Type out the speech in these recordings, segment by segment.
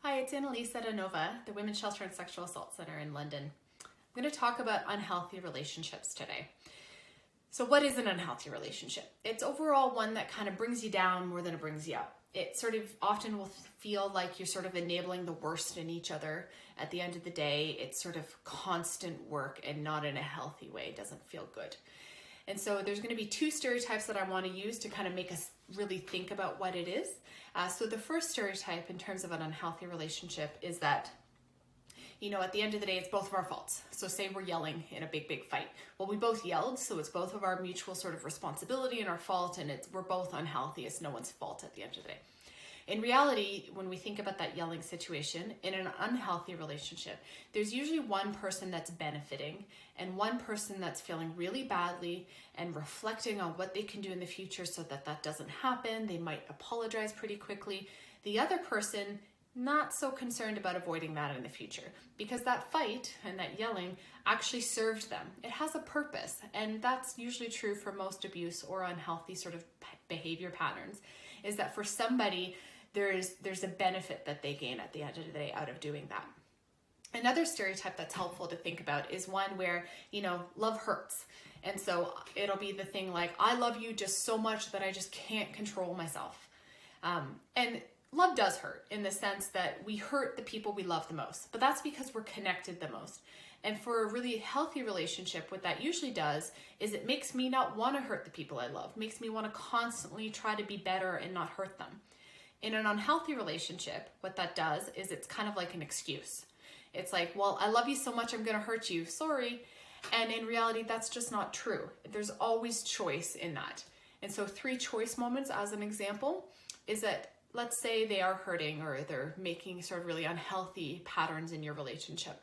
Hi, it's AnnaLise at Anova, the Women's Shelter and Sexual Assault Center in London. I'm going to talk about unhealthy relationships today. So what is an unhealthy relationship? It's overall one that kind of brings you down more than it brings you up. It sort of often will feel like you're sort of enabling the worst in each other. At the end of the day, it's sort of constant work and not in a healthy way. It doesn't feel good. And so there's going to be two stereotypes that I want to use to kind of make us really think about what it is. So the first stereotype in terms of an unhealthy relationship is that, at the end of the day, it's both of our faults. So say we're yelling in a big fight. Well, we both yelled, so it's both of our mutual sort of responsibility and our fault, and we're both unhealthy. It's no one's fault at the end of the day. In reality, when we think about that yelling situation, in an unhealthy relationship, there's usually one person that's benefiting and one person that's feeling really badly and reflecting on what they can do in the future so that that doesn't happen. They might apologize pretty quickly. The other person, not so concerned about avoiding that in the future because that fight and that yelling actually served them. It has a purpose, and that's usually true for most abuse or unhealthy sort of behavior patterns, is that for somebody, there's a benefit that they gain at the end of the day out of doing that. Another stereotype that's helpful to think about is one where, love hurts. And so it'll be the thing like, I love you just so much that I just can't control myself. And love does hurt in the sense that we hurt the people we love the most, but that's because we're connected the most. And for a really healthy relationship, what that usually does is it makes me not want to hurt the people I love, makes me want to constantly try to be better and not hurt them. In an unhealthy relationship, what that does is it's kind of like an excuse. It's like, well, I love you so much, I'm going to hurt you. Sorry. And in reality, that's just not true. There's always choice in that. And so 3 choice moments as an example is that, let's say they are hurting or they're making sort of really unhealthy patterns in your relationship.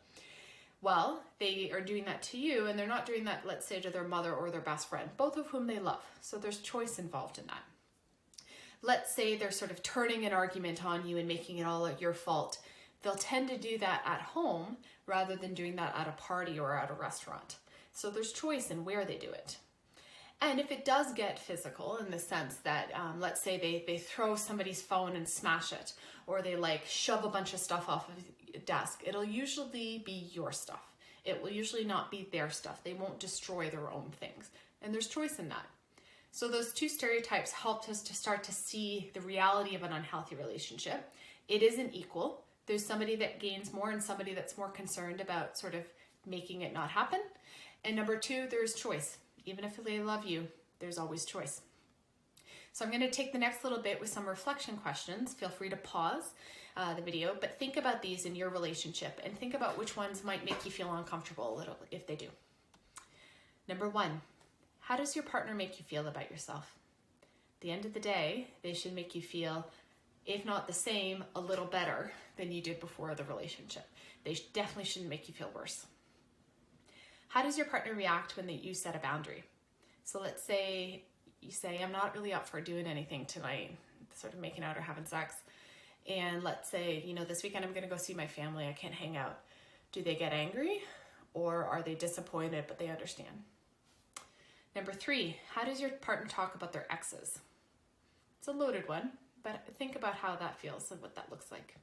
Well, they are doing that to you and they're not doing that, let's say, to their mother or their best friend, both of whom they love. So there's choice involved in that. Let's say they're sort of turning an argument on you and making it all your fault. They'll tend to do that at home rather than doing that at a party or at a restaurant. So there's choice in where they do it. And if it does get physical in the sense that, let's say they throw somebody's phone and smash it, or they shove a bunch of stuff off of a desk, it'll usually be your stuff. It will usually not be their stuff. They won't destroy their own things. And there's choice in that. So those 2 stereotypes helped us to start to see the reality of an unhealthy relationship. It isn't equal. There's somebody that gains more and somebody that's more concerned about sort of making it not happen. And number 2, there's choice. Even if they love you, there's always choice. So I'm going to take the next little bit with some reflection questions. Feel free to pause the video, but think about these in your relationship and think about which ones might make you feel uncomfortable a little if they do. Number 1. How does your partner make you feel about yourself? At the end of the day, they should make you feel, if not the same, a little better than you did before the relationship. They definitely shouldn't make you feel worse. How does your partner react when you set a boundary? So let's say you say, I'm not really up for doing anything tonight, sort of making out or having sex. And let's say, this weekend I'm going to go see my family. I can't hang out. Do they get angry or are they disappointed but they understand? Number 3, how does your partner talk about their exes? It's a loaded one, but think about how that feels and what that looks like.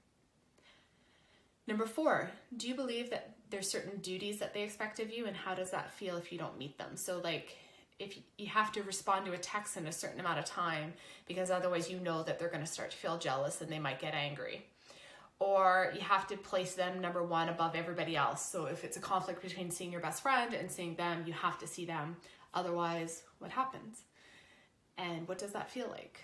Number 4, do you believe that there's certain duties that they expect of you, and how does that feel if you don't meet them? So if you have to respond to a text in a certain amount of time because otherwise that they're going to start to feel jealous and they might get angry. Or you have to place them number 1 above everybody else. So if it's a conflict between seeing your best friend and seeing them, you have to see them. Otherwise, what happens? And what does that feel like?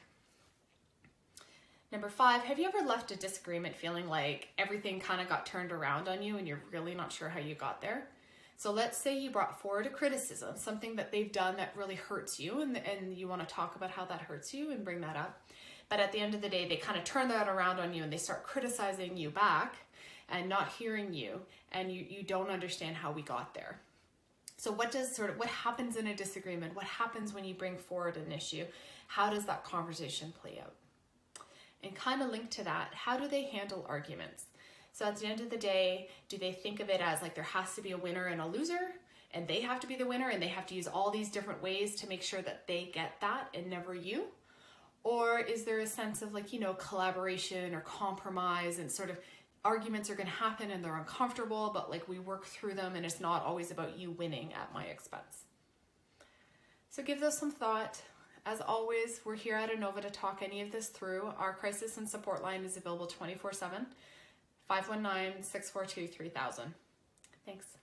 Number 5, have you ever left a disagreement feeling like everything kind of got turned around on you and you're really not sure how you got there? So let's say you brought forward a criticism, something that they've done that really hurts you, and you want to talk about how that hurts you and bring that up. But at the end of the day, they kind of turn that around on you and they start criticizing you back and not hearing you, and you don't understand how we got there. So what happens in a disagreement? What happens when you bring forward an issue? How does that conversation play out? And kind of linked to that, how do they handle arguments? So at the end of the day, do they think of it as like there has to be a winner and a loser, and they have to be the winner and they have to use all these different ways to make sure that they get that and never you? Or is there a sense of like, collaboration or compromise, and sort of arguments are going to happen and they're uncomfortable, but like we work through them and it's not always about you winning at my expense? So give those some thought. As always, we're here at Anova to talk any of this through. Our crisis and support line is available 24/7, 519-642-3000. Thanks.